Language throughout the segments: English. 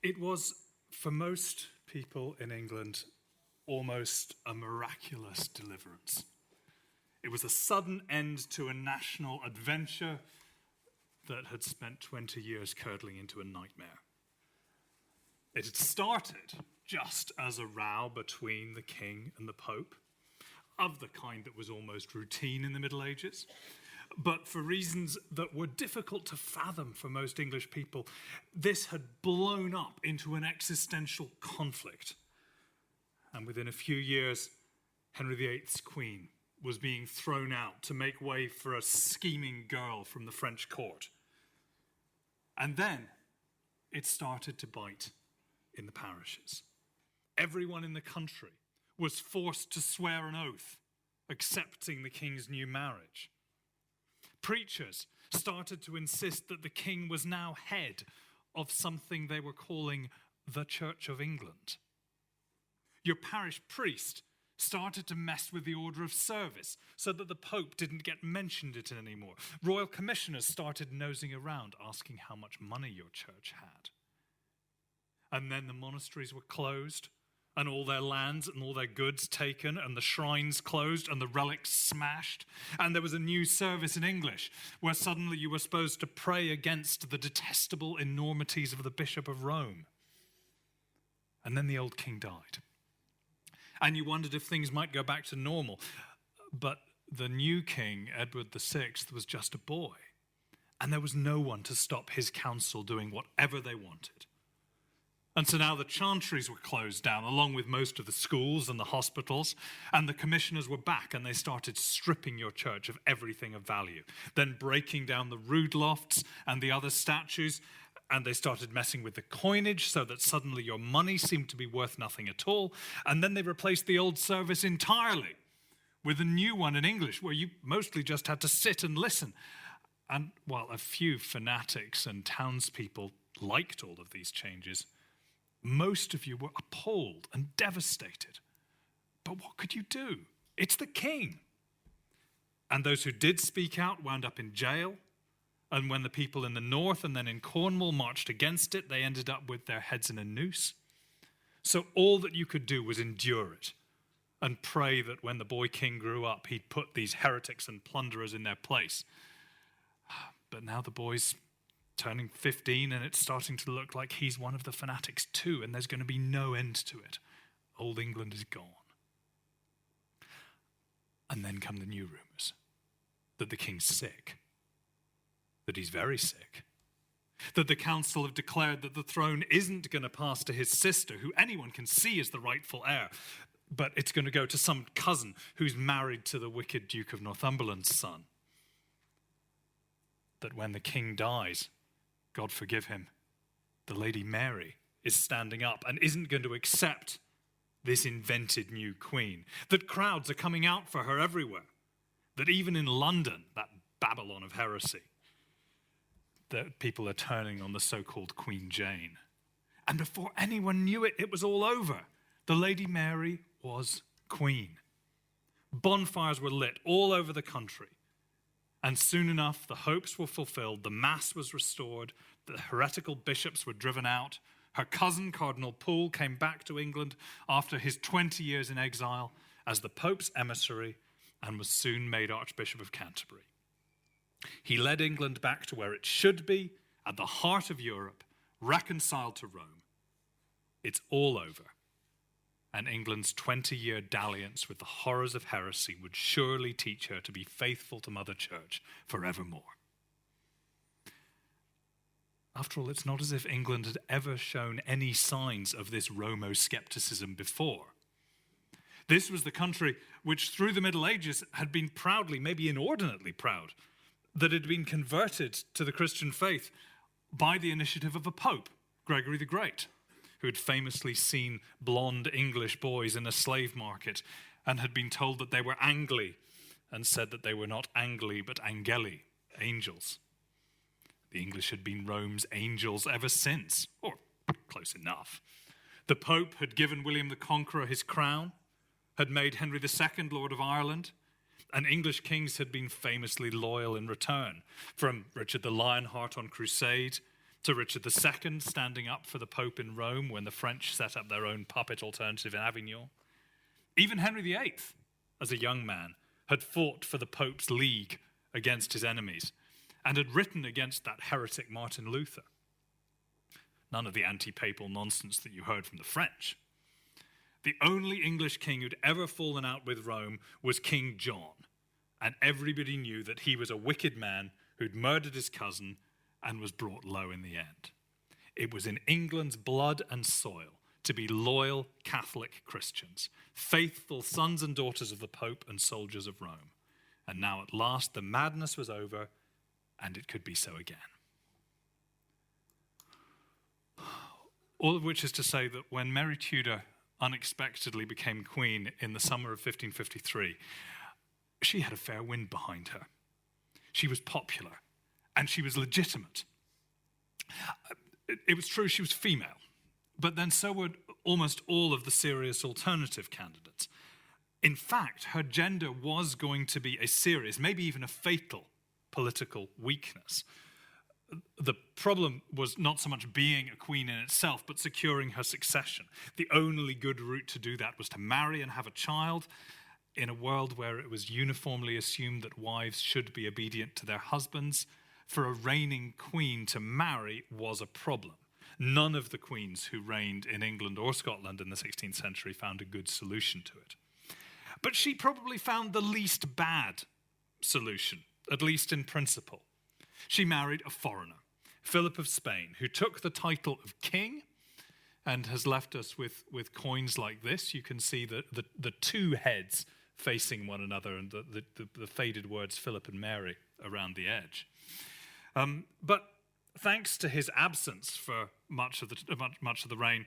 It was, for most people in England, almost a miraculous deliverance. It was a sudden end to a national adventure that had spent 20 years curdling into a nightmare. It had started just as a row between the king and the pope, of the kind that was almost routine in the Middle Ages. But for reasons that were difficult to fathom for most English people, this had blown up into an existential conflict. And within a few years, Henry VIII's queen was being thrown out to make way for a scheming girl from the French court. And then it started to bite in the parishes. Everyone in the country was forced to swear an oath accepting the king's new marriage. Preachers started to insist that the king was now head of something they were calling the Church of England. Your parish priest started to mess with the order of service so that the Pope didn't get mentioned it anymore. Royal commissioners started nosing around asking how much money your church had. And then the monasteries were closed and all their lands and all their goods taken and the shrines closed and the relics smashed. And there was a new service in English where suddenly you were supposed to pray against the detestable enormities of the Bishop of Rome. And then the old king died. And you wondered if things might go back to normal. But the new king, Edward VI, was just a boy. And there was no one to stop his council doing whatever they wanted. And so now the chantries were closed down, along with most of the schools and the hospitals, and the commissioners were back, and they started stripping your church of everything of value, then breaking down the rood lofts and the other statues, and they started messing with the coinage so that suddenly your money seemed to be worth nothing at all, and then they replaced the old service entirely with a new one in English, where you mostly just had to sit and listen. And while a few fanatics and townspeople liked all of these changes, most of you were appalled and devastated. But what could you do? It's the king. And those who did speak out wound up in jail. And when the people in the north and then in Cornwall marched against it, they ended up with their heads in a noose. So all that you could do was endure it and pray that when the boy king grew up, he'd put these heretics and plunderers in their place. But now the boy's turning 15, and it's starting to look like he's one of the fanatics too, and there's going to be no end to it. Old England is gone. And then come the new rumors that the king's sick, that he's very sick, that the council have declared that the throne isn't going to pass to his sister, who anyone can see is the rightful heir, but it's going to go to some cousin who's married to the wicked Duke of Northumberland's son. That when the king dies, God forgive him, the Lady Mary is standing up and isn't going to accept this invented new queen. That crowds are coming out for her everywhere. That even in London, that Babylon of heresy, that people are turning on the so-called Queen Jane. And before anyone knew it, it was all over. The Lady Mary was queen. Bonfires were lit all over the country. And soon enough, the hopes were fulfilled, the mass was restored, the heretical bishops were driven out. Her cousin, Cardinal Pole, came back to England after his 20 years in exile as the Pope's emissary and was soon made Archbishop of Canterbury. He led England back to where it should be, at the heart of Europe, reconciled to Rome. It's all over. And England's 20-year dalliance with the horrors of heresy would surely teach her to be faithful to Mother Church forevermore. After all, it's not as if England had ever shown any signs of this Romo-skepticism before. This was the country which, through the Middle Ages, had been proudly, maybe inordinately proud, that it had been converted to the Christian faith by the initiative of a pope, Gregory the Great, who had famously seen blonde English boys in a slave market and had been told that they were Angli and said that they were not Angli but Angeli, angels. The English had been Rome's angels ever since, or close enough. The Pope had given William the Conqueror his crown, had made Henry II Lord of Ireland, and English kings had been famously loyal in return, from Richard the Lionheart on crusade to Richard II standing up for the Pope in Rome when the French set up their own puppet alternative in Avignon. Even Henry VIII, as a young man, had fought for the Pope's league against his enemies and had written against that heretic Martin Luther. None of the anti-papal nonsense that you heard from the French. The only English king who'd ever fallen out with Rome was King John, and everybody knew that he was a wicked man who'd murdered his cousin and was brought low in the end. It was in England's blood and soil to be loyal Catholic Christians, faithful sons and daughters of the Pope and soldiers of Rome. And now at last the madness was over, and it could be so again. All of which is to say that when Mary Tudor unexpectedly became queen in the summer of 1553, she had a fair wind behind her. She was popular, and she was legitimate. It was true she was female, but then so were almost all of the serious alternative candidates. In fact, her gender was going to be a serious, maybe even a fatal, political weakness. The problem was not so much being a queen in itself, but securing her succession. The only good route to do that was to marry and have a child in a world where it was uniformly assumed that wives should be obedient to their husbands. For a reigning queen to marry was a problem. None of the queens who reigned in England or Scotland in the 16th century found a good solution to it. But she probably found the least bad solution, at least in principle. She married a foreigner, Philip of Spain, who took the title of king and has left us with coins like this. You can see the two heads facing one another and the faded words Philip and Mary around the edge. But thanks to his absence for much of the reign,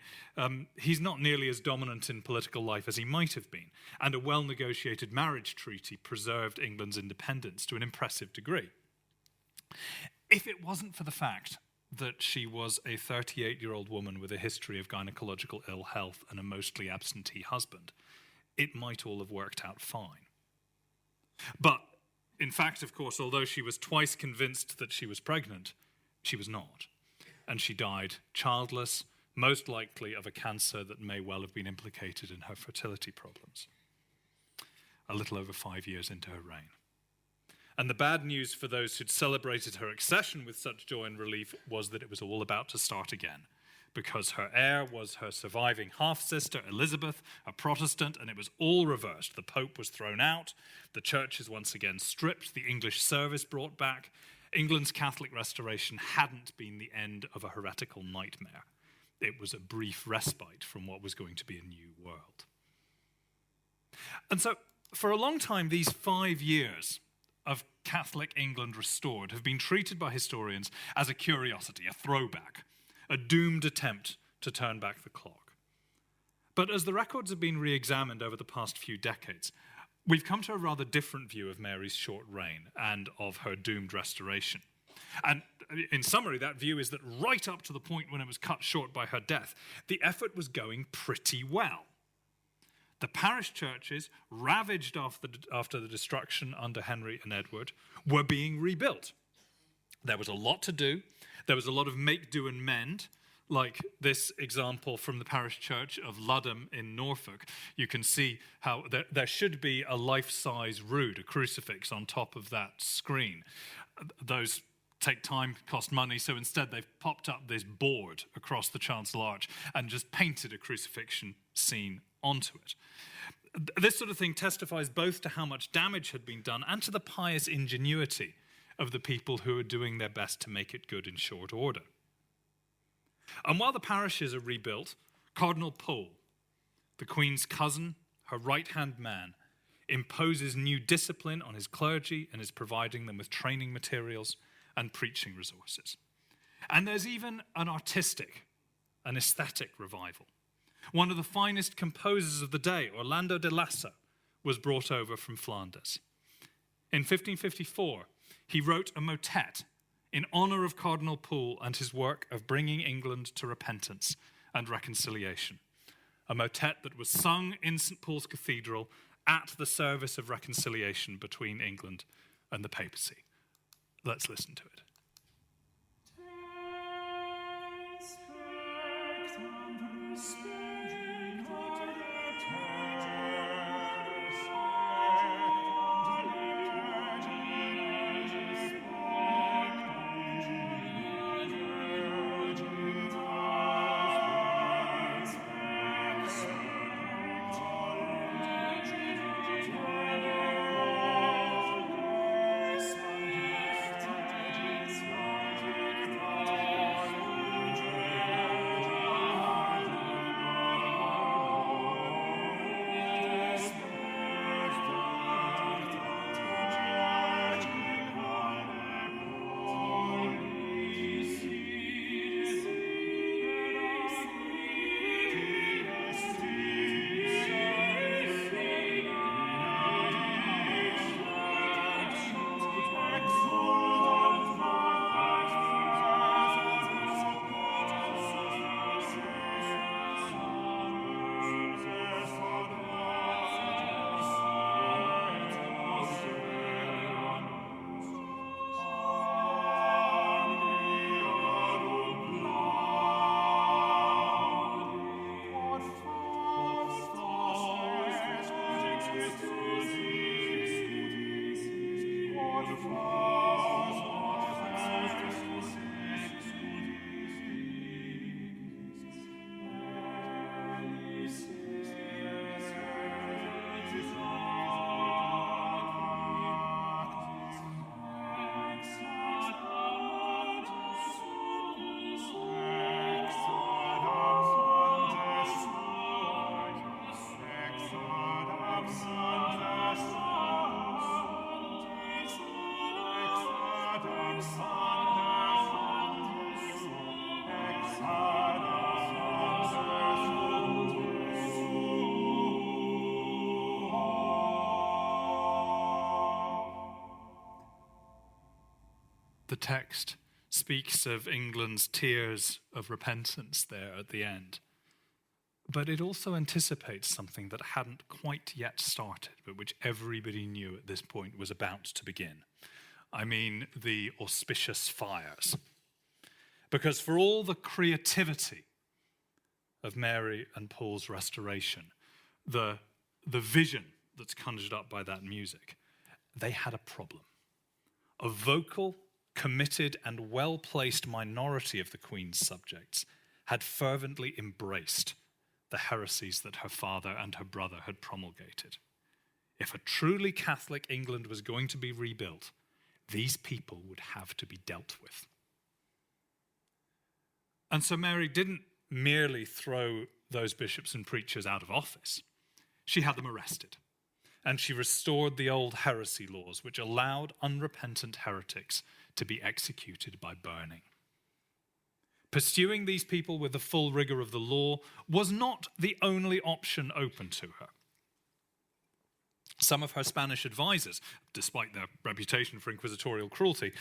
he's not nearly as dominant in political life as he might have been, and a well-negotiated marriage treaty preserved England's independence to an impressive degree. If it wasn't for the fact that she was a 38-year-old woman with a history of gynecological ill health and a mostly absentee husband, it might all have worked out fine. But, in fact, of course, although she was twice convinced that she was pregnant, she was not. And she died childless, most likely of a cancer that may well have been implicated in her fertility problems, a little over 5 years into her reign. And the bad news for those who'd celebrated her accession with such joy and relief was that it was all about to start again, because her heir was her surviving half-sister, Elizabeth, a Protestant, and it was all reversed. The Pope was thrown out, the church is once again stripped, the English service brought back. England's Catholic restoration hadn't been the end of a heretical nightmare. It was a brief respite from what was going to be a new world. And so, for a long time, these 5 years of Catholic England restored have been treated by historians as a curiosity, a throwback, a doomed attempt to turn back the clock. But as the records have been re-examined over the past few decades, we've come to a rather different view of Mary's short reign and of her doomed restoration. And in summary, that view is that right up to the point when it was cut short by her death, the effort was going pretty well. The parish churches, ravaged after the destruction under Henry and Edward, were being rebuilt. There was a lot to do. There was a lot of make, do, and mend, like this example from the parish church of Ludham in Norfolk. You can see how there should be a life-size rood, a crucifix on top of that screen. Those take time, cost money, so instead they've popped up this board across the chancel arch and just painted a crucifixion scene onto it. This sort of thing testifies both to how much damage had been done and to the pious ingenuity of the people who are doing their best to make it good in short order. And while the parishes are rebuilt, Cardinal Pole, the Queen's cousin, her right-hand man, imposes new discipline on his clergy and is providing them with training materials and preaching resources. And there's even an artistic, an aesthetic revival. One of the finest composers of the day, Orlando de Lassa, was brought over from Flanders. In 1554, he wrote a motet in honor of Cardinal Pole and his work of bringing England to repentance and reconciliation. A motet that was sung in St. Paul's Cathedral at the service of reconciliation between England and the papacy. Let's listen to it. The text speaks of England's tears of repentance there at the end. But it also anticipates something that hadn't quite yet started, but which everybody knew at this point was about to begin. I mean, the auspicious fires. Because for all the creativity of Mary and Paul's restoration, the vision that's conjured up by that music, they had a problem. A vocal, committed, and well-placed minority of the Queen's subjects had fervently embraced the heresies that her father and her brother had promulgated. If a truly Catholic England was going to be rebuilt, these people would have to be dealt with. And so Mary didn't merely throw those bishops and preachers out of office. She had them arrested. And she restored the old heresy laws, which allowed unrepentant heretics to be executed by burning. Pursuing these people with the full rigor of the law was not the only option open to her. Some of her Spanish advisors, despite their reputation for inquisitorial cruelty,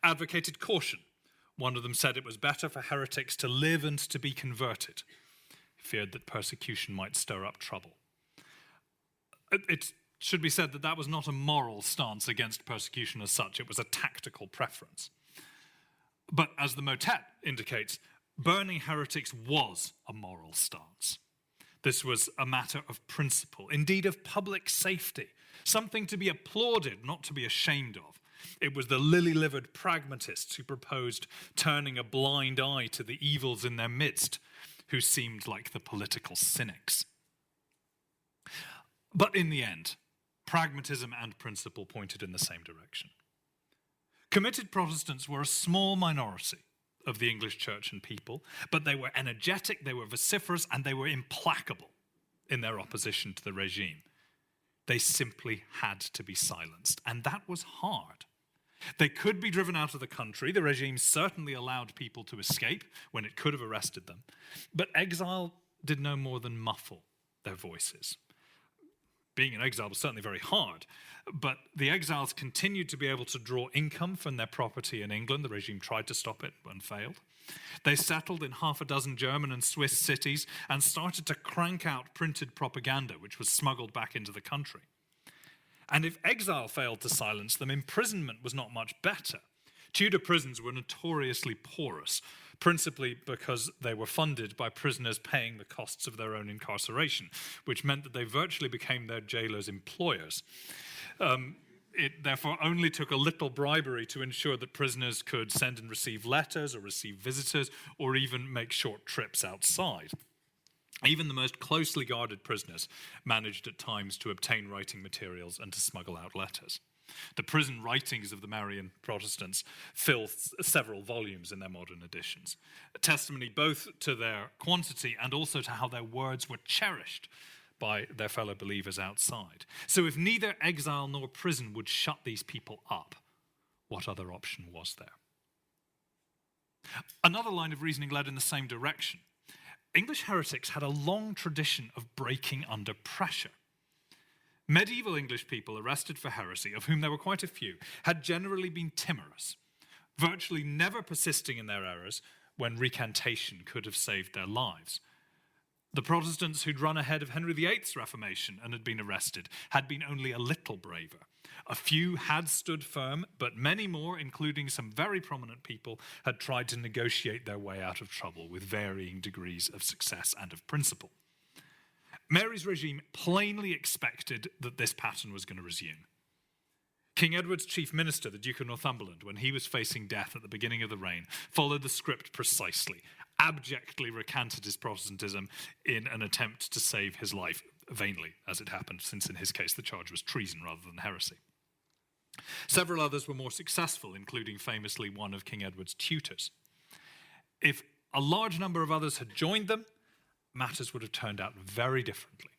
advocated caution. One of them said it was better for heretics to live and to be converted. He feared that persecution might stir up trouble. It should be said that that was not a moral stance against persecution as such. It was a tactical preference. But as the motet indicates, burning heretics was a moral stance. This was a matter of principle, indeed of public safety, something to be applauded, not to be ashamed of. It was the lily-livered pragmatists who proposed turning a blind eye to the evils in their midst, who seemed like the political cynics. But in the end, pragmatism and principle pointed in the same direction. Committed Protestants were a small minority of the English church and people, but they were energetic, they were vociferous, and they were implacable in their opposition to the regime. They simply had to be silenced, and that was hard. They could be driven out of the country. The regime certainly allowed people to escape when it could have arrested them, but exile did no more than muffle their voices. Being in exile was certainly very hard, but the exiles continued to be able to draw income from their property in England. The regime tried to stop it and failed. They settled in half a dozen German and Swiss cities and started to crank out printed propaganda, which was smuggled back into the country. And if exile failed to silence them, imprisonment was not much better. Tudor prisons were notoriously porous. principally because they were funded by prisoners paying the costs of their own incarceration, which meant that they virtually became their jailers' employers. It therefore only took a little bribery to ensure that prisoners could send and receive letters or receive visitors or even make short trips outside. Even the most closely guarded prisoners managed at times to obtain writing materials and to smuggle out letters. The prison writings of the Marian Protestants fill several volumes in their modern editions, a testimony both to their quantity and also to how their words were cherished by their fellow believers outside. So if neither exile nor prison would shut these people up, what other option was there? Another line of reasoning led in the same direction. English heretics had a long tradition of breaking under pressure. Medieval English people arrested for heresy, of whom there were quite a few, had generally been timorous, virtually never persisting in their errors when recantation could have saved their lives. The Protestants who'd run ahead of Henry VIII's Reformation and had been arrested had been only a little braver. A few had stood firm, but many more, including some very prominent people, had tried to negotiate their way out of trouble with varying degrees of success and of principle. Mary's regime plainly expected that this pattern was going to resume. King Edward's chief minister, the Duke of Northumberland, when he was facing death at the beginning of the reign, followed the script precisely, abjectly recanted his Protestantism in an attempt to save his life, vainly, as it happened, since in his case the charge was treason rather than heresy. Several others were more successful, including famously one of King Edward's tutors. If a large number of others had joined them, matters would have turned out very differently.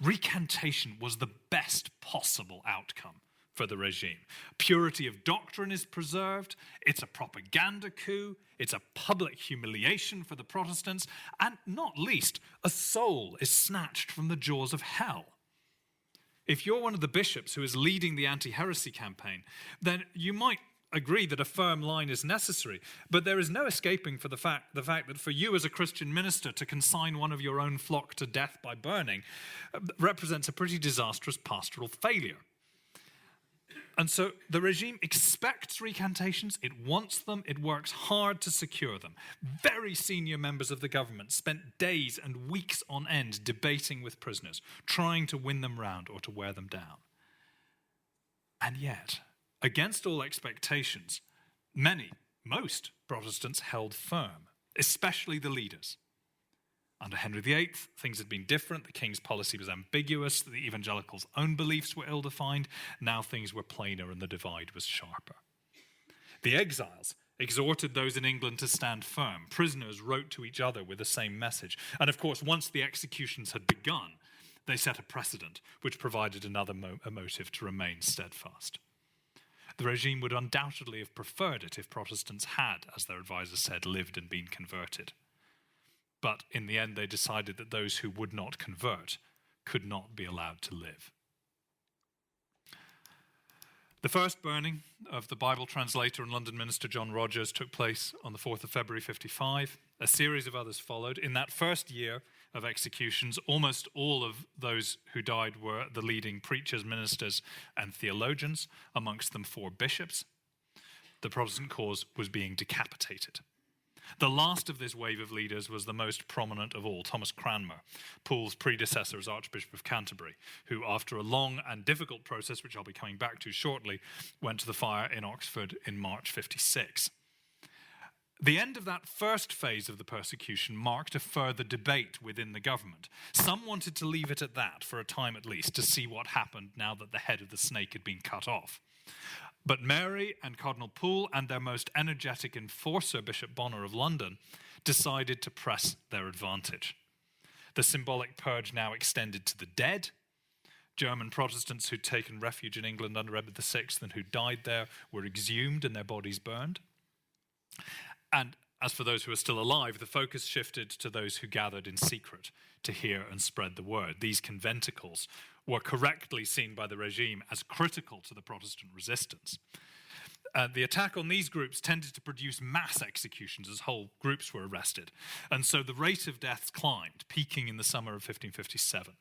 Recantation was the best possible outcome for the regime. Purity of doctrine is preserved, it's a propaganda coup, it's a public humiliation for the Protestants, and not least, a soul is snatched from the jaws of hell. If you're one of the bishops who is leading the anti-heresy campaign, then you might agree that a firm line is necessary, but there is no escaping for the fact that for you as a Christian minister to consign one of your own flock to death by burning represents a pretty disastrous pastoral failure. And so the regime expects recantations, it wants them, it works hard to secure them. Very senior members of the government spent days and weeks on end debating with prisoners, trying to win them round or to wear them down. And yet, against all expectations, most Protestants held firm, especially the leaders. Under Henry VIII, things had been different. The king's policy was ambiguous. The evangelicals' own beliefs were ill-defined. Now things were plainer and the divide was sharper. The exiles exhorted those in England to stand firm. Prisoners wrote to each other with the same message. And of course, once the executions had begun, they set a precedent which provided another motive to remain steadfast. The regime would undoubtedly have preferred it if Protestants had, as their advisors said, lived and been converted. But in the end, they decided that those who would not convert could not be allowed to live. The first burning of the Bible translator and London minister John Rogers took place on the 4th of February 55. A series of others followed. In that first year of executions, almost all of those who died were the leading preachers, ministers, and theologians, amongst them 4 bishops. The Protestant cause was being decapitated. The last of this wave of leaders was the most prominent of all, Thomas Cranmer, Pool's predecessor as Archbishop of Canterbury, who, after a long and difficult process, which I'll be coming back to shortly, went to the fire in Oxford in March 56. The end of that first phase of the persecution marked a further debate within the government. Some wanted to leave it at that, for a time at least, to see what happened now that the head of the snake had been cut off. But Mary and Cardinal Poole and their most energetic enforcer, Bishop Bonner of London, decided to press their advantage. The symbolic purge now extended to the dead. German Protestants who'd taken refuge in England under Edward VI and who died there were exhumed and their bodies burned. And as for those who are still alive, the focus shifted to those who gathered in secret to hear and spread the word. These conventicles were correctly seen by the regime as critical to the Protestant resistance. The attack on these groups tended to produce mass executions as whole groups were arrested. And so the rate of deaths climbed, peaking in the summer of 1557.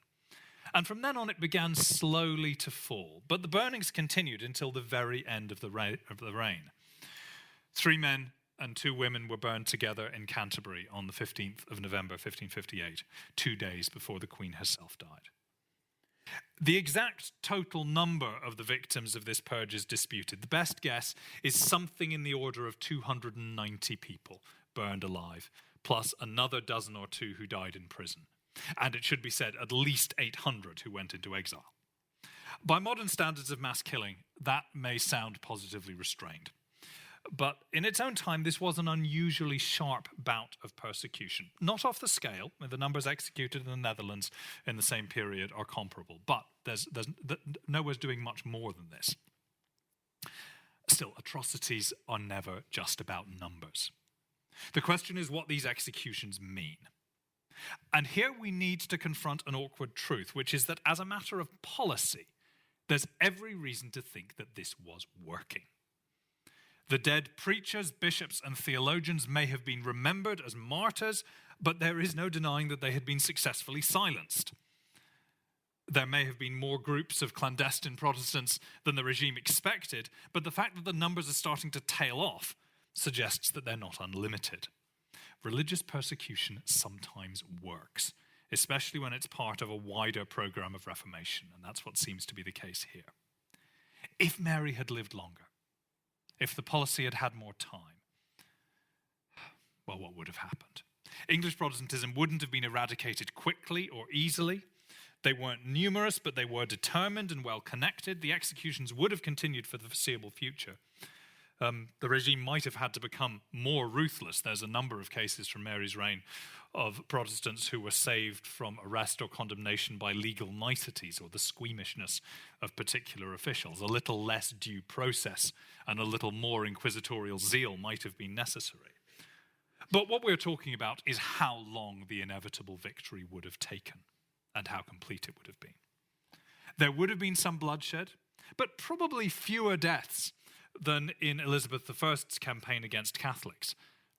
And from then on it began slowly to fall. But the burnings continued until the very end of the reign. 3 men and 2 women were burned together in Canterbury on the 15th of November, 1558, 2 days before the Queen herself died. The exact total number of the victims of this purge is disputed. The best guess is something in the order of 290 people burned alive, plus another dozen or two who died in prison. And it should be said, at least 800 who went into exile. By modern standards of mass killing, that may sound positively restrained. But in its own time, this was an unusually sharp bout of persecution. Not off the scale, the numbers executed in the Netherlands in the same period are comparable, but there's nowhere's doing much more than this. Still, atrocities are never just about numbers. The question is what these executions mean. And here we need to confront an awkward truth, which is that as a matter of policy, there's every reason to think that this was working. The dead preachers, bishops, and theologians may have been remembered as martyrs, but there is no denying that they had been successfully silenced. There may have been more groups of clandestine Protestants than the regime expected, but the fact that the numbers are starting to tail off suggests that they're not unlimited. Religious persecution sometimes works, especially when it's part of a wider program of reformation, and that's what seems to be the case here. If Mary had lived longer, if the policy had had more time, well, what would have happened? English Protestantism wouldn't have been eradicated quickly or easily. They weren't numerous, but they were determined and well connected. The executions would have continued for the foreseeable future. The regime might have had to become more ruthless. There's a number of cases from Mary's reign of Protestants who were saved from arrest or condemnation by legal niceties or the squeamishness of particular officials. A little less due process and a little more inquisitorial zeal might have been necessary. But what we're talking about is how long the inevitable victory would have taken and how complete it would have been. There would have been some bloodshed, but probably fewer deaths than in Elizabeth I's campaign against Catholics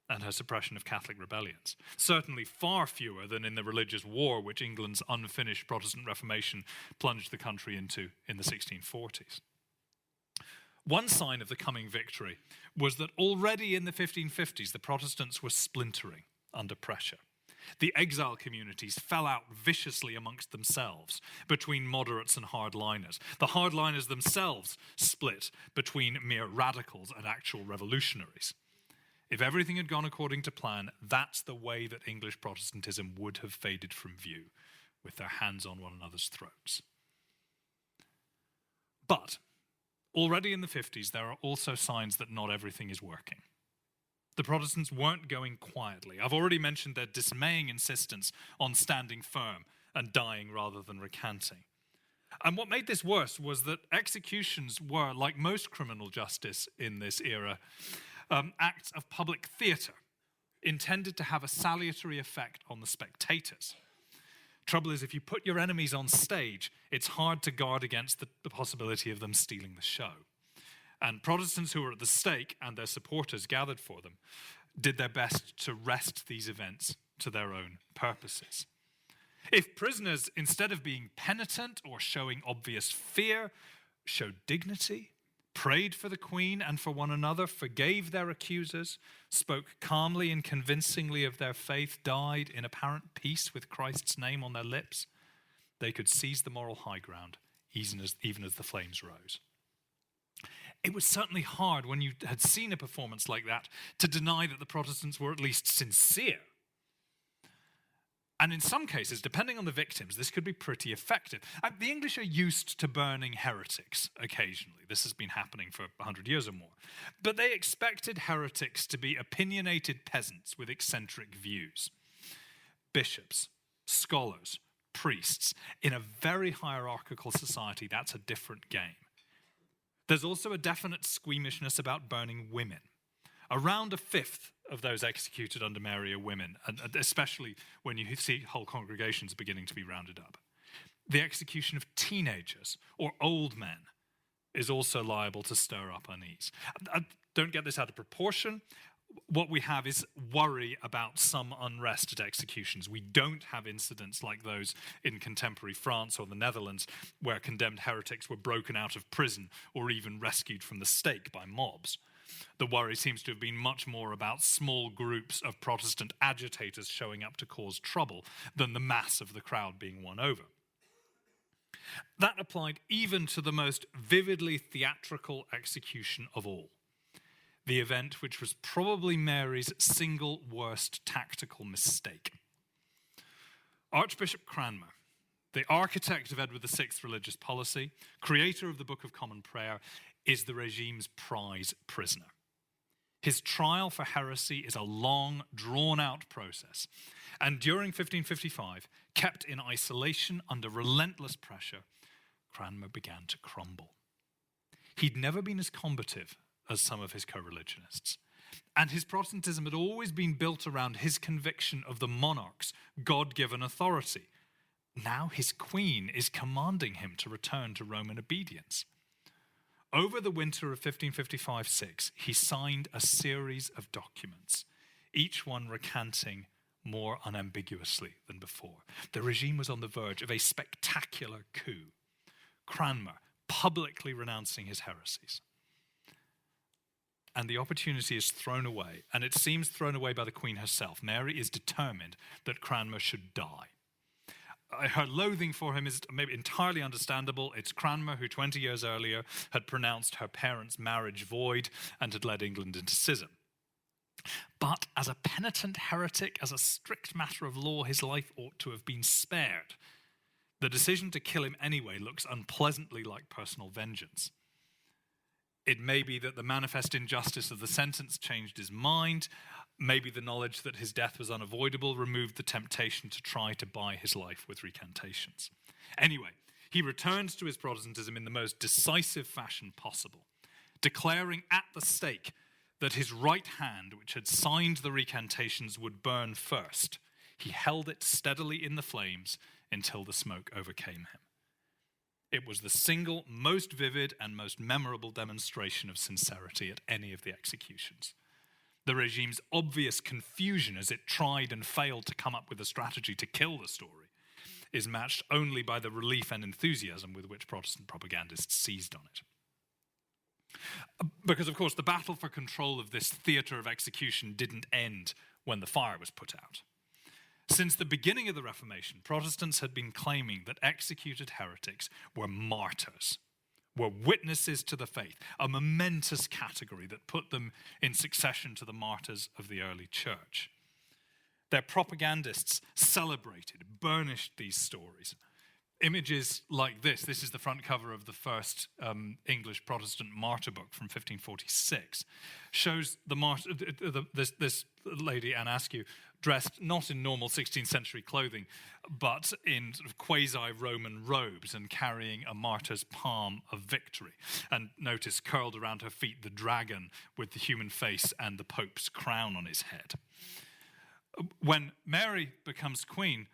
and her suppression of Catholic rebellions. Certainly far fewer than in the religious war which England's unfinished Protestant Reformation plunged the country into in the 1640s. One sign of the coming victory was that already in the 1550s the Protestants were splintering under pressure. The exile communities fell out viciously amongst themselves between moderates and hardliners. The hardliners themselves split between mere radicals and actual revolutionaries. If everything had gone according to plan, that's the way that English Protestantism would have faded from view, with their hands on one another's throats. But already in the 50s, there are also signs that not everything is working. The Protestants weren't going quietly. I've already mentioned their dismaying insistence on standing firm and dying rather than recanting. And what made this worse was that executions were, like most criminal justice in this era, acts of public theatre intended to have a salutary effect on the spectators. Trouble is, if you put your enemies on stage, it's hard to guard against the possibility of them stealing the show. And Protestants who were at the stake and their supporters gathered for them did their best to wrest these events to their own purposes. If prisoners, instead of being penitent or showing obvious fear, showed dignity, prayed for the Queen and for one another, forgave their accusers, spoke calmly and convincingly of their faith, died in apparent peace with Christ's name on their lips, they could seize the moral high ground even as the flames rose. It was certainly hard when you had seen a performance like that to deny that the Protestants were at least sincere. And in some cases, depending on the victims, this could be pretty effective. The English are used to burning heretics occasionally. This has been happening for 100 years or more. But they expected heretics to be opinionated peasants with eccentric views. Bishops, scholars, priests. In a very hierarchical society, that's a different game. There's also a definite squeamishness about burning women. Around a fifth of those executed under Mary are women, and especially when you see whole congregations beginning to be rounded up. The execution of teenagers or old men is also liable to stir up unease. Don't get this out of proportion. What we have is worry about some unrest at executions. We don't have incidents like those in contemporary France or the Netherlands where condemned heretics were broken out of prison or even rescued from the stake by mobs. The worry seems to have been much more about small groups of Protestant agitators showing up to cause trouble than the mass of the crowd being won over. That applied even to the most vividly theatrical execution of all, the event which was probably Mary's single worst tactical mistake. Archbishop Cranmer, the architect of Edward VI's religious policy, creator of the Book of Common Prayer, is the regime's prize prisoner. His trial for heresy is a long, drawn-out process, and during 1555, kept in isolation under relentless pressure, Cranmer began to crumble. He'd never been as combative as some of his co-religionists, and his Protestantism had always been built around his conviction of the monarch's God-given authority. Now his queen is commanding him to return to Roman obedience. Over the winter of 1555-6, he signed a series of documents, each one recanting more unambiguously than before. The regime was on the verge of a spectacular coup. Cranmer publicly renouncing his heresies. And the opportunity is thrown away, and it seems thrown away by the Queen herself. Mary is determined that Cranmer should die. Her loathing for him is maybe entirely understandable. It's Cranmer who 20 years earlier had pronounced her parents' marriage void and had led England into schism. But as a penitent heretic, as a strict matter of law, his life ought to have been spared. The decision to kill him anyway looks unpleasantly like personal vengeance. It may be that the manifest injustice of the sentence changed his mind. Maybe the knowledge that his death was unavoidable removed the temptation to try to buy his life with recantations. Anyway, he returns to his Protestantism in the most decisive fashion possible, declaring at the stake that his right hand, which had signed the recantations, would burn first. He held it steadily in the flames until the smoke overcame him. It was the single most vivid and most memorable demonstration of sincerity at any of the executions. The regime's obvious confusion as it tried and failed to come up with a strategy to kill the story is matched only by the relief and enthusiasm with which Protestant propagandists seized on it. Because, of course, the battle for control of this theatre of execution didn't end when the fire was put out. Since the beginning of the Reformation, Protestants had been claiming that executed heretics were martyrs, were witnesses to the faith, a momentous category that put them in succession to the martyrs of the early church. Their propagandists celebrated, burnished these stories. Images like this is the front cover of the first English Protestant martyr book from 1546, shows this lady, Anne Askew, dressed not in normal 16th century clothing, but in sort of quasi-Roman robes and carrying a martyr's palm of victory. And notice curled around her feet the dragon with the human face and the Pope's crown on his head. When Mary becomes queen,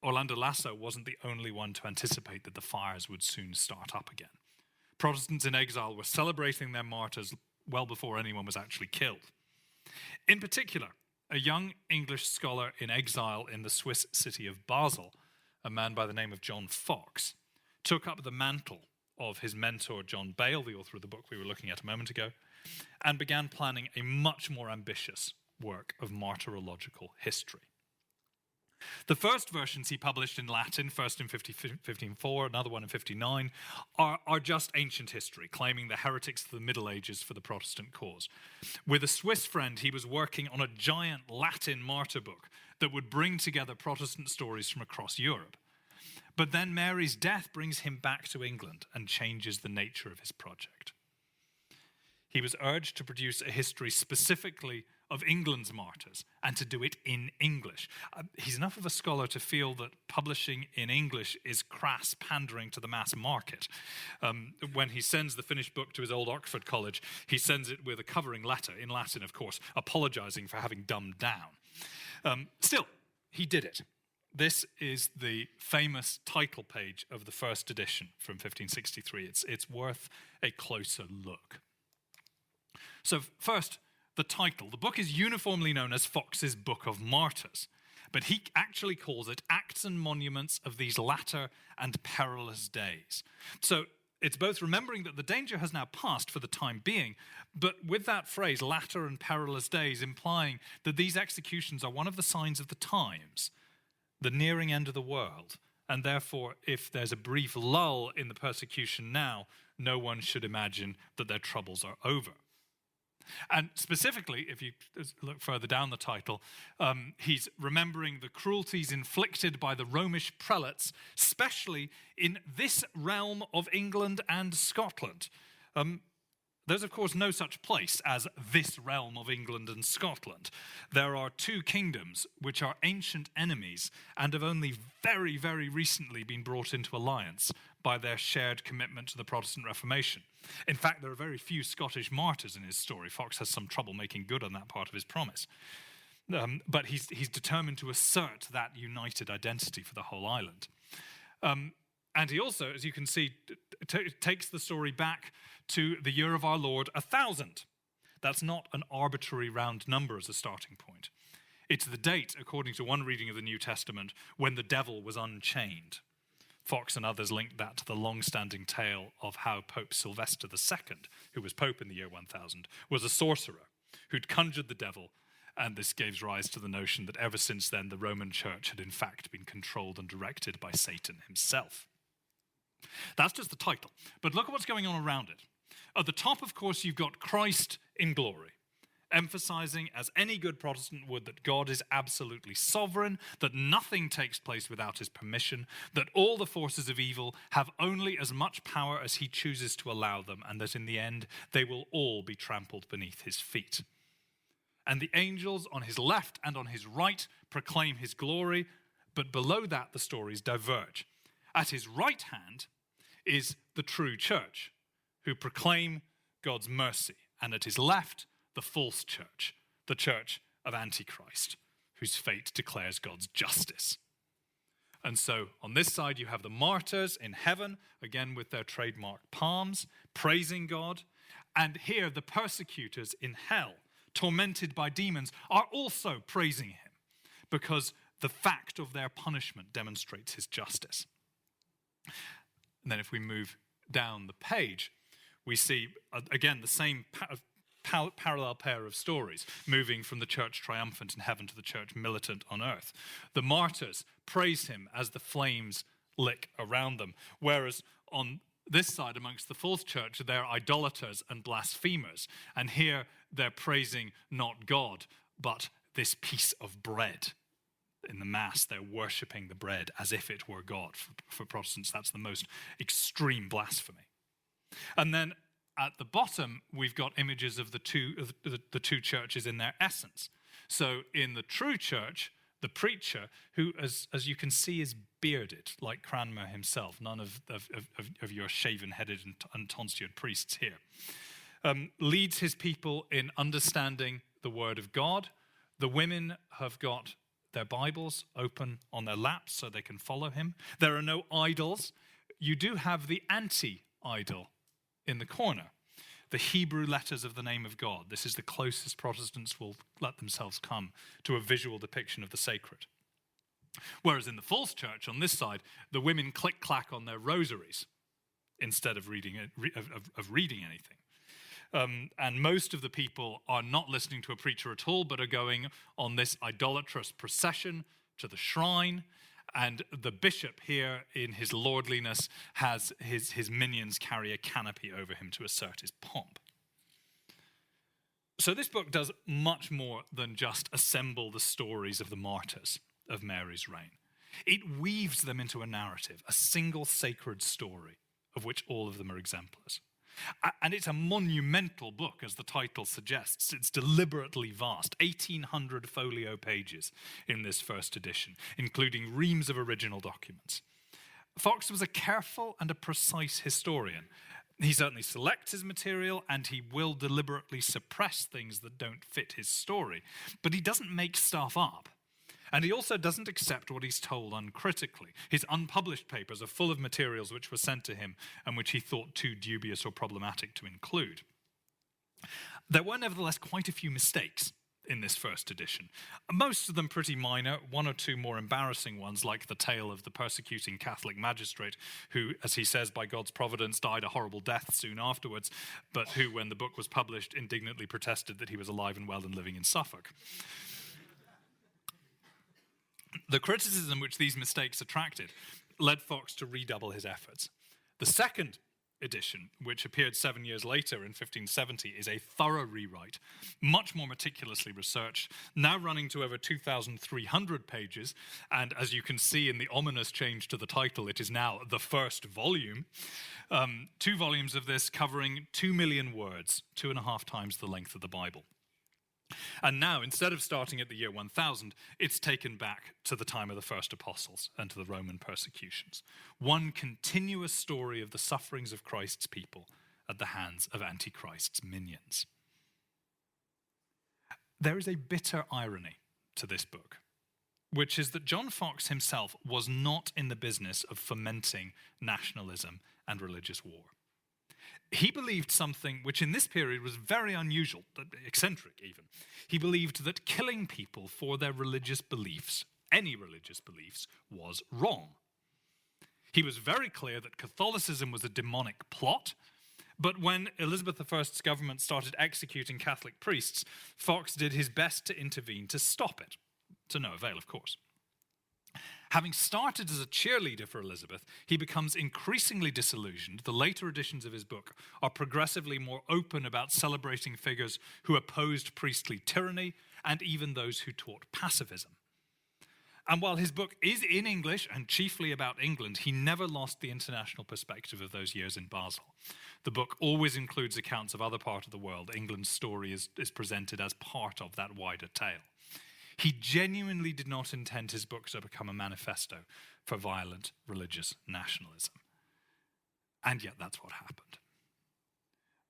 Orlando Lasso wasn't the only one to anticipate that the fires would soon start up again. Protestants in exile were celebrating their martyrs well before anyone was actually killed. In particular, a young English scholar in exile in the Swiss city of Basel, a man by the name of John Fox, took up the mantle of his mentor John Bale, the author of the book we were looking at a moment ago, and began planning a much more ambitious work of martyrological history. The first versions he published in Latin, first in 1504, another one in 1559, are just ancient history, claiming the heretics of the Middle Ages for the Protestant cause. With a Swiss friend, he was working on a giant Latin martyr book that would bring together Protestant stories from across Europe. But then Mary's death brings him back to England and changes the nature of his project. He was urged to produce a history specifically of England's martyrs and to do it in English. He's enough of a scholar to feel that publishing in English is crass pandering to the mass market. When he sends the finished book to his old Oxford college, he sends it with a covering letter, in Latin of course, apologising for having dumbed down. Still, he did it. This is the famous title page of the first edition from 1563. It's worth a closer look. So first, the title. The book is uniformly known as Fox's Book of Martyrs, but he actually calls it Acts and Monuments of These Latter and Perilous Days. So it's both remembering that the danger has now passed for the time being, but with that phrase, latter and perilous days, implying that these executions are one of the signs of the times, the nearing end of the world, and therefore, if there's a brief lull in the persecution now, no one should imagine that their troubles are over. And specifically, if you look further down the title, he's remembering the cruelties inflicted by the Romish prelates, especially in this realm of England and Scotland. There's, of course, no such place as this realm of England and Scotland. There are two kingdoms which are ancient enemies and have only very, very recently been brought into alliance by their shared commitment to the Protestant Reformation. In fact, there are very few Scottish martyrs in his story. Fox has some trouble making good on that part of his promise. But he's determined to assert that united identity for the whole island. And he also, as you can see, takes the story back to the year of our Lord 1000. That's not an arbitrary round number as a starting point. It's the date, according to one reading of the New Testament, when the devil was unchained. Fox and others linked that to the long-standing tale of how Pope Sylvester II, who was Pope in the year 1000, was a sorcerer who'd conjured the devil, and this gives rise to the notion that ever since then the Roman Church had in fact been controlled and directed by Satan himself. That's just the title, but look at what's going on around it. At the top, of course, you've got Christ in glory, emphasizing, as any good Protestant would, that God is absolutely sovereign, that nothing takes place without his permission, that all the forces of evil have only as much power as he chooses to allow them, and that in the end they will all be trampled beneath his feet. And the angels on his left and on his right proclaim his glory, but below that the stories diverge. At his right hand is the true church, who proclaim God's mercy, and at his left, the false church, the church of Antichrist, whose fate declares God's justice. And so on this side, you have the martyrs in heaven, again with their trademark palms, praising God. And here, the persecutors in hell, tormented by demons, are also praising him, because the fact of their punishment demonstrates his justice. And then if we move down the page, we see, again, the same parallel pair of stories, moving from the church triumphant in heaven to the church militant on earth. The martyrs praise him as the flames lick around them, whereas on this side, amongst the false church, they're idolaters and blasphemers. And here they're praising not God, but this piece of bread. In the Mass, they're worshipping the bread as if it were God. For Protestants, that's the most extreme blasphemy. And then at the bottom, we've got images of the two churches in their essence. So in the true church, the preacher, who, as you can see, is bearded, like Cranmer himself, none of your shaven-headed and tonsured priests here, leads his people in understanding the word of God. The women have got their Bibles open on their laps so they can follow him. There are no idols. You do have the anti-idol in the corner, the Hebrew letters of the name of God. This is the closest Protestants will let themselves come to a visual depiction of the sacred. Whereas in the false church, on this side, the women click-clack on their rosaries instead of reading anything. And most of the people are not listening to a preacher at all, but are going on this idolatrous procession to the shrine. And the bishop here, in his lordliness, has his minions carry a canopy over him to assert his pomp. So this book does much more than just assemble the stories of the martyrs of Mary's reign. It weaves them into a narrative, a single sacred story, of which all of them are exemplars. And it's a monumental book, as the title suggests. It's deliberately vast, 1,800 folio pages in this first edition, including reams of original documents. Fox was a careful and a precise historian. He certainly selects his material, and he will deliberately suppress things that don't fit his story. But he doesn't make stuff up. And he also doesn't accept what he's told uncritically. His unpublished papers are full of materials which were sent to him and which he thought too dubious or problematic to include. There were nevertheless quite a few mistakes in this first edition. Most of them pretty minor, one or two more embarrassing ones, like the tale of the persecuting Catholic magistrate who, as he says, by God's providence, died a horrible death soon afterwards, but who, when the book was published, indignantly protested that he was alive and well and living in Suffolk. The criticism which these mistakes attracted led Fox to redouble his efforts. The second edition, which appeared 7 years later in 1570, is a thorough rewrite, much more meticulously researched, now running to over 2,300 pages, and as you can see in the ominous change to the title, it is now the first volume. 2 volumes of this covering 2 million words, 2.5 times the length of the Bible. And now, instead of starting at the year 1000, it's taken back to the time of the first apostles and to the Roman persecutions. One continuous story of the sufferings of Christ's people at the hands of Antichrist's minions. There is a bitter irony to this book, which is that John Fox himself was not in the business of fomenting nationalism and religious war. He believed something which in this period was very unusual, eccentric even. He believed that killing people for their religious beliefs, any religious beliefs, was wrong. He was very clear that Catholicism was a demonic plot, but when Elizabeth I's government started executing Catholic priests, Fox did his best to intervene to stop it, to no avail, of course. Having started as a cheerleader for Elizabeth, he becomes increasingly disillusioned. The later editions of his book are progressively more open about celebrating figures who opposed priestly tyranny and even those who taught pacifism. And while his book is in English and chiefly about England, he never lost the international perspective of those years in Basel. The book always includes accounts of other parts of the world. England's story is presented as part of that wider tale. He genuinely did not intend his book to become a manifesto for violent religious nationalism. And yet that's what happened.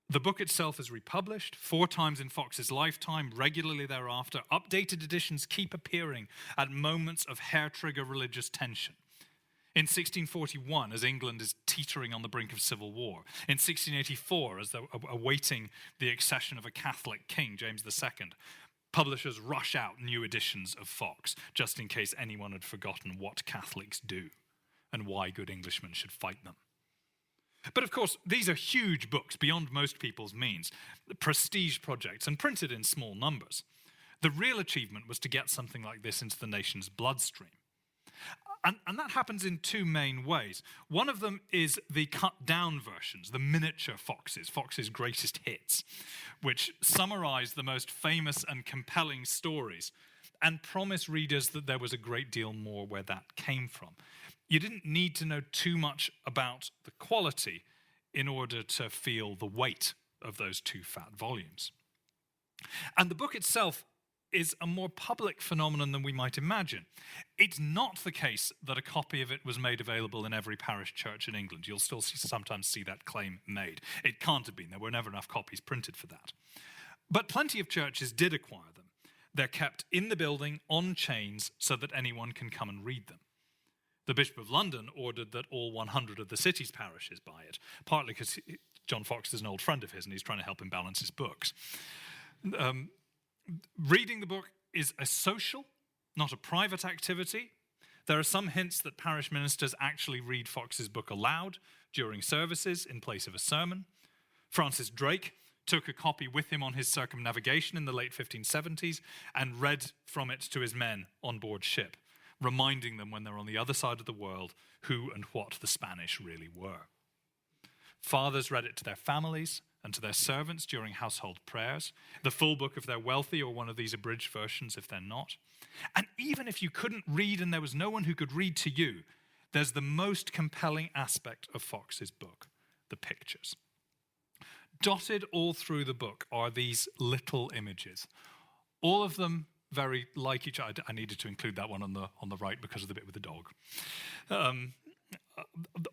The book itself is republished 4 times in Fox's lifetime, regularly thereafter. Updated editions keep appearing at moments of hair-trigger religious tension. In 1641, as England is teetering on the brink of civil war. In 1684, as they're awaiting the accession of a Catholic king, James II, publishers rush out new editions of Fox, just in case anyone had forgotten what Catholics do and why good Englishmen should fight them. But of course, these are huge books beyond most people's means, prestige projects, and printed in small numbers. The real achievement was to get something like this into the nation's bloodstream. And that happens in 2 main ways. One of them is the cut-down versions, the miniature Foxes, Fox's greatest hits, which summarize the most famous and compelling stories and promise readers that there was a great deal more where that came from. You didn't need to know too much about the quality in order to feel the weight of those 2 fat volumes. And the book itself is a more public phenomenon than we might imagine. It's not the case that a copy of it was made available in every parish church in England. You'll still sometimes see that claim made. It can't have been. There were never enough copies printed for that. But plenty of churches did acquire them. They're kept in the building on chains so that anyone can come and read them. The Bishop of London ordered that all 100 of the city's parishes buy it, partly because John Fox is an old friend of his and he's trying to help him balance his books. Reading the book is a social, not a private activity. There are some hints that parish ministers actually read Fox's book aloud during services in place of a sermon. Francis Drake took a copy with him on his circumnavigation in the late 1570s and read from it to his men on board ship, reminding them when they're on the other side of the world who and what the Spanish really were. Fathers read it to their families and to their servants during household prayers, the full book if they're wealthy or one of these abridged versions if they're not. And even if you couldn't read and there was no one who could read to you, there's the most compelling aspect of Fox's book, the pictures. Dotted all through the book are these little images, all of them very like each other. I needed to include that one on the right because of the bit with the dog.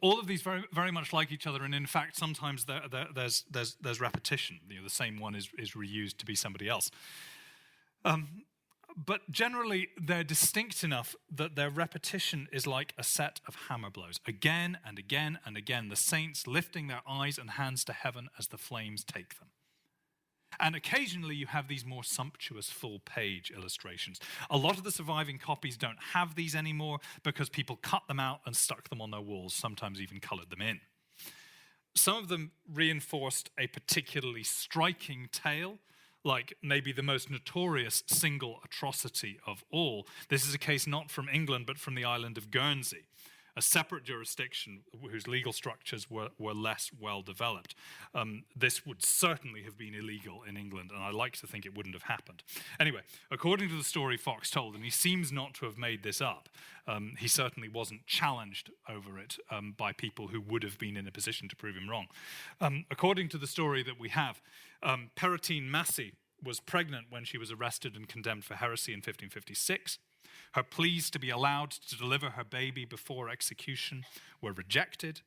All of these very, very much like each other, and in fact, sometimes there's repetition. The same one is reused to be somebody else. But generally, they're distinct enough that their repetition is like a set of hammer blows. Again and again and again, the saints lifting their eyes and hands to heaven as the flames take them. And occasionally you have these more sumptuous full-page illustrations. A lot of the surviving copies don't have these anymore because people cut them out and stuck them on their walls, sometimes even colored them in. Some of them reinforced a particularly striking tale, like maybe the most notorious single atrocity of all. This is a case not from England, but from the island of Guernsey, a separate jurisdiction whose legal structures were less well developed. This would certainly have been illegal in England, and I like to think it wouldn't have happened. Anyway, according to the story Fox told, and he seems not to have made this up, he certainly wasn't challenged over it by people who would have been in a position to prove him wrong. According to the story that we have, Peratine Massey was pregnant when she was arrested and condemned for heresy in 1556. Her pleas to be allowed to deliver her baby before execution were rejected,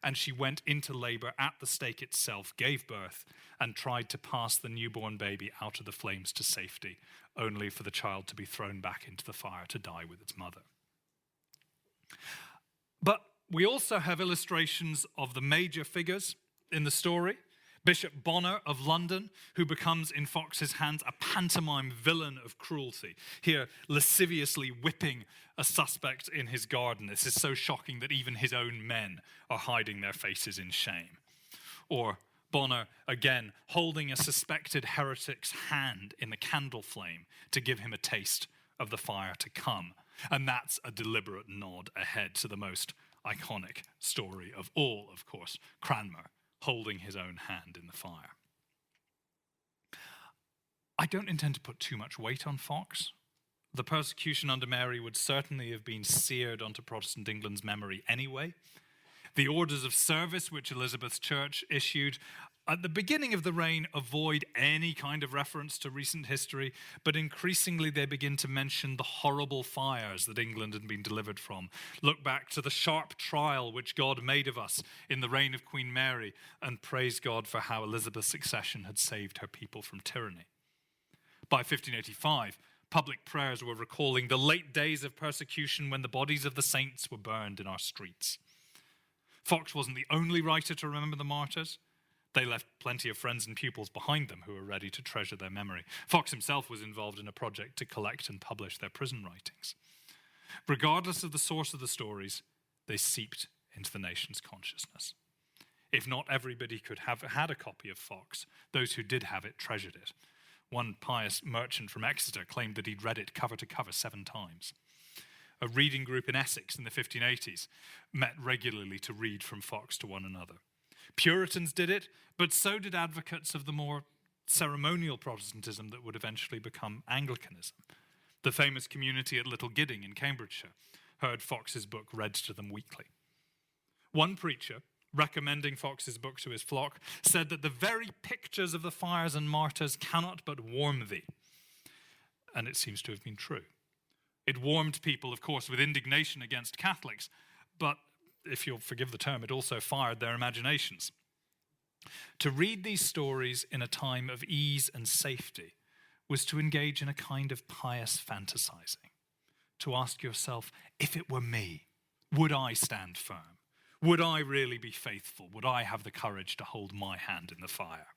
and she went into labor at the stake itself, gave birth, and tried to pass the newborn baby out of the flames to safety, only for the child to be thrown back into the fire to die with its mother. But we also have illustrations of the major figures in the story. Bishop Bonner of London, who becomes, in Fox's hands, a pantomime villain of cruelty, here lasciviously whipping a suspect in his garden. This is so shocking that even his own men are hiding their faces in shame. Or Bonner, again, holding a suspected heretic's hand in the candle flame to give him a taste of the fire to come. And that's a deliberate nod ahead to the most iconic story of all, of course, Cranmer, holding his own hand in the fire. I don't intend to put too much weight on Fox. The persecution under Mary would certainly have been seared onto Protestant England's memory anyway. The orders of service which Elizabeth's church issued at the beginning of the reign avoid any kind of reference to recent history, but increasingly they begin to mention the horrible fires that England had been delivered from. Look back to the sharp trial which God made of us in the reign of Queen Mary, and praise God for how Elizabeth's succession had saved her people from tyranny. By 1585, public prayers were recalling the late days of persecution when the bodies of the saints were burned in our streets. Fox wasn't the only writer to remember the martyrs. They left plenty of friends and pupils behind them who were ready to treasure their memory. Fox himself was involved in a project to collect and publish their prison writings. Regardless of the source of the stories, they seeped into the nation's consciousness. If not everybody could have had a copy of Fox, those who did have it treasured it. One pious merchant from Exeter claimed that he'd read it cover to cover 7 times. A reading group in Essex in the 1580s met regularly to read from Fox to one another. Puritans did it, but so did advocates of the more ceremonial Protestantism that would eventually become Anglicanism. The famous community at Little Gidding in Cambridgeshire heard Fox's book read to them weekly. One preacher, recommending Fox's book to his flock, said that the very pictures of the fires and martyrs cannot but warm thee. And it seems to have been true. It warmed people, of course, with indignation against Catholics, but if you'll forgive the term, it also fired their imaginations. To read these stories in a time of ease and safety was to engage in a kind of pious fantasizing, to ask yourself, if it were me, would I stand firm? Would I really be faithful? Would I have the courage to hold my hand in the fire?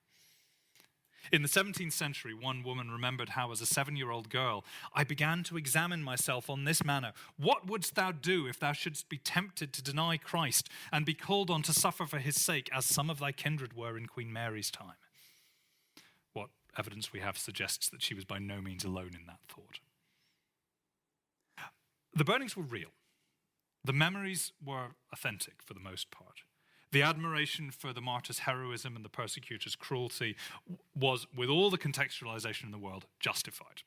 In the 17th century, one woman remembered how, as a 7-year-old girl, I began to examine myself on this manner. What wouldst thou do if thou shouldst be tempted to deny Christ and be called on to suffer for his sake, as some of thy kindred were in Queen Mary's time? What evidence we have suggests that she was by no means alone in that thought. The burnings were real. The memories were authentic for the most part. The admiration for the martyr's heroism and the persecutor's cruelty was, with all the contextualization in the world, justified.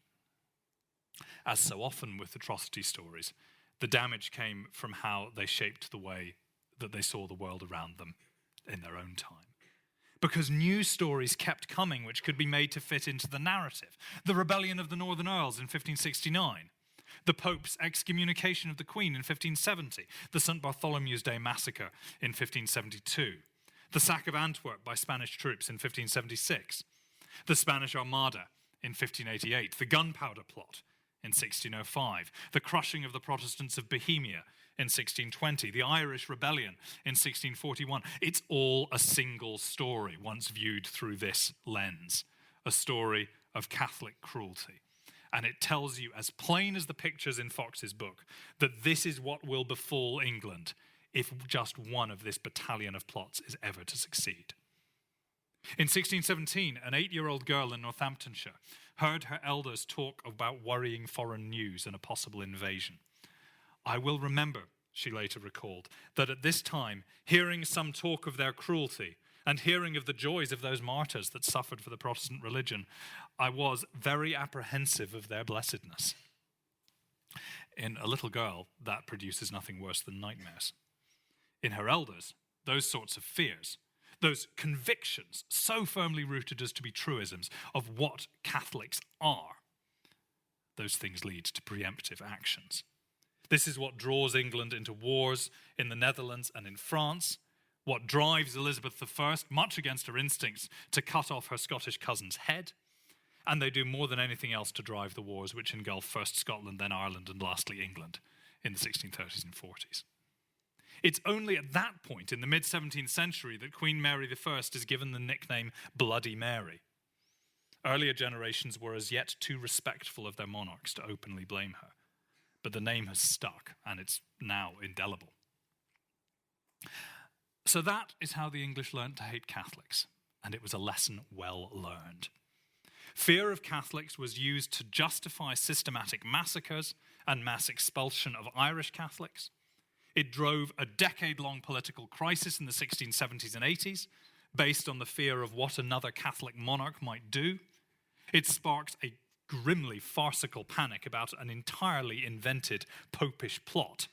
As so often with atrocity stories, the damage came from how they shaped the way that they saw the world around them in their own time. Because new stories kept coming which could be made to fit into the narrative. The rebellion of the Northern Earls in 1569, the Pope's excommunication of the Queen in 1570, the St. Bartholomew's Day massacre in 1572, the sack of Antwerp by Spanish troops in 1576, the Spanish Armada in 1588, the Gunpowder Plot in 1605, the crushing of the Protestants of Bohemia in 1620, the Irish Rebellion in 1641. It's all a single story once viewed through this lens a story of Catholic cruelty. And it tells you, as plain as the pictures in Fox's book, that this is what will befall England if just one of this battalion of plots is ever to succeed. In 1617, an 8-year-old girl in Northamptonshire heard her elders talk about worrying foreign news and a possible invasion. I will remember, she later recalled, that at this time, hearing some talk of their cruelty and hearing of the joys of those martyrs that suffered for the Protestant religion, I was very apprehensive of their blessedness. In a little girl, that produces nothing worse than nightmares. In her elders, those sorts of fears, those convictions so firmly rooted as to be truisms of what Catholics are, those things lead to preemptive actions. This is what draws England into wars in the Netherlands and in France, what drives Elizabeth I, much against her instincts, to cut off her Scottish cousin's head, and they do more than anything else to drive the wars which engulf first Scotland, then Ireland, and lastly England in the 1630s and 40s. It's only at that point, in the mid-17th century, that Queen Mary I is given the nickname Bloody Mary. Earlier generations were as yet too respectful of their monarchs to openly blame her, but the name has stuck, and it's now indelible. So that is how the English learnt to hate Catholics, and it was a lesson well learned. Fear of Catholics was used to justify systematic massacres and mass expulsion of Irish Catholics. It drove a decade-long political crisis in the 1670s and 80s, based on the fear of what another Catholic monarch might do. It sparked a grimly farcical panic about an entirely invented popish plot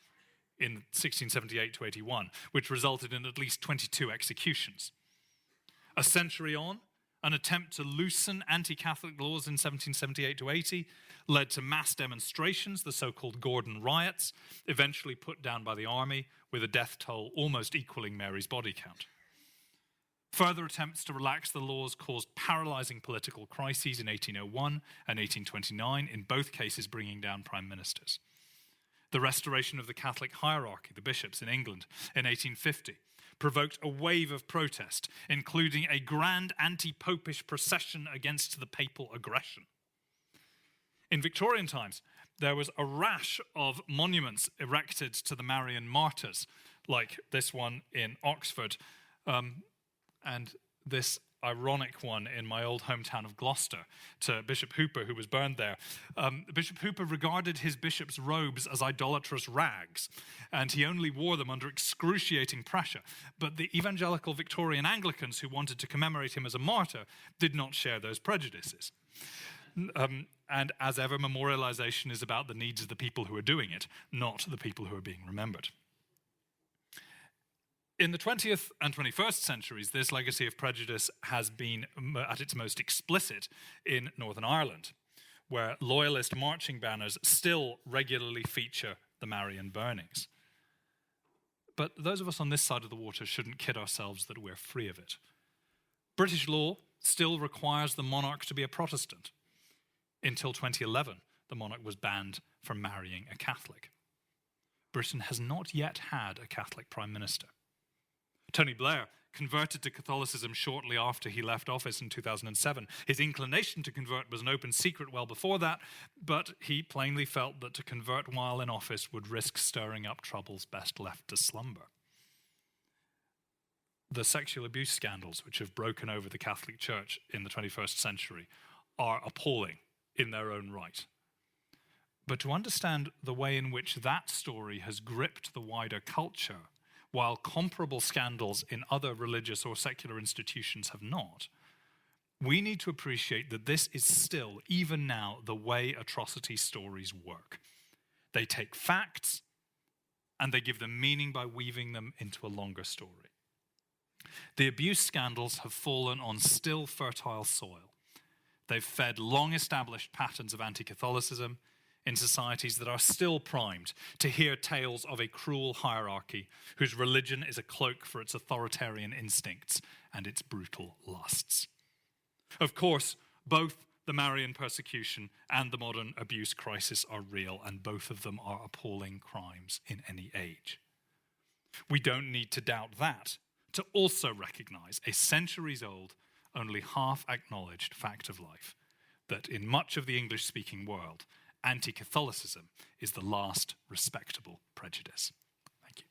in 1678 to 81, which resulted in at least 22 executions. A century on, an attempt to loosen anti-Catholic laws in 1778 to 80 led to mass demonstrations, the so-called Gordon riots, eventually put down by the army, with a death toll almost equaling Mary's body count. Further attempts to relax the laws caused paralyzing political crises in 1801 and 1829, in both cases bringing down prime ministers. The restoration of the Catholic hierarchy, the bishops in England, in 1850, provoked a wave of protest, including a grand anti-popish procession against the papal aggression. In Victorian times, there was a rash of monuments erected to the Marian martyrs, like this one in Oxford, and this ironic one in my old hometown of Gloucester to Bishop Hooper, who was burned there. Bishop Hooper regarded his bishop's robes as idolatrous rags, and he only wore them under excruciating pressure. But the evangelical Victorian Anglicans who wanted to commemorate him as a martyr did not share those prejudices. And as ever, memorialization is about the needs of the people who are doing it, not the people who are being remembered. In the 20th and 21st centuries, this legacy of prejudice has been at its most explicit in Northern Ireland, where loyalist marching banners still regularly feature the Marian burnings. But those of us on this side of the water shouldn't kid ourselves that we're free of it. British law still requires the monarch to be a Protestant. Until 2011, the monarch was banned from marrying a Catholic. Britain has not yet had a Catholic prime minister. Tony Blair converted to Catholicism shortly after he left office in 2007. His inclination to convert was an open secret well before that, but he plainly felt that to convert while in office would risk stirring up troubles best left to slumber. The sexual abuse scandals which have broken over the Catholic Church in the 21st century are appalling in their own right. But to understand the way in which that story has gripped the wider culture, while comparable scandals in other religious or secular institutions have not, we need to appreciate that this is still, even now, the way atrocity stories work. They take facts and they give them meaning by weaving them into a longer story. The abuse scandals have fallen on still fertile soil. They've fed long-established patterns of anti-Catholicism in societies that are still primed to hear tales of a cruel hierarchy whose religion is a cloak for its authoritarian instincts and its brutal lusts. Of course, both the Marian persecution and the modern abuse crisis are real, and both of them are appalling crimes in any age. We don't need to doubt that to also recognize a centuries-old, only half-acknowledged fact of life, that in much of the English-speaking world, anti-Catholicism is the last respectable prejudice. Thank you.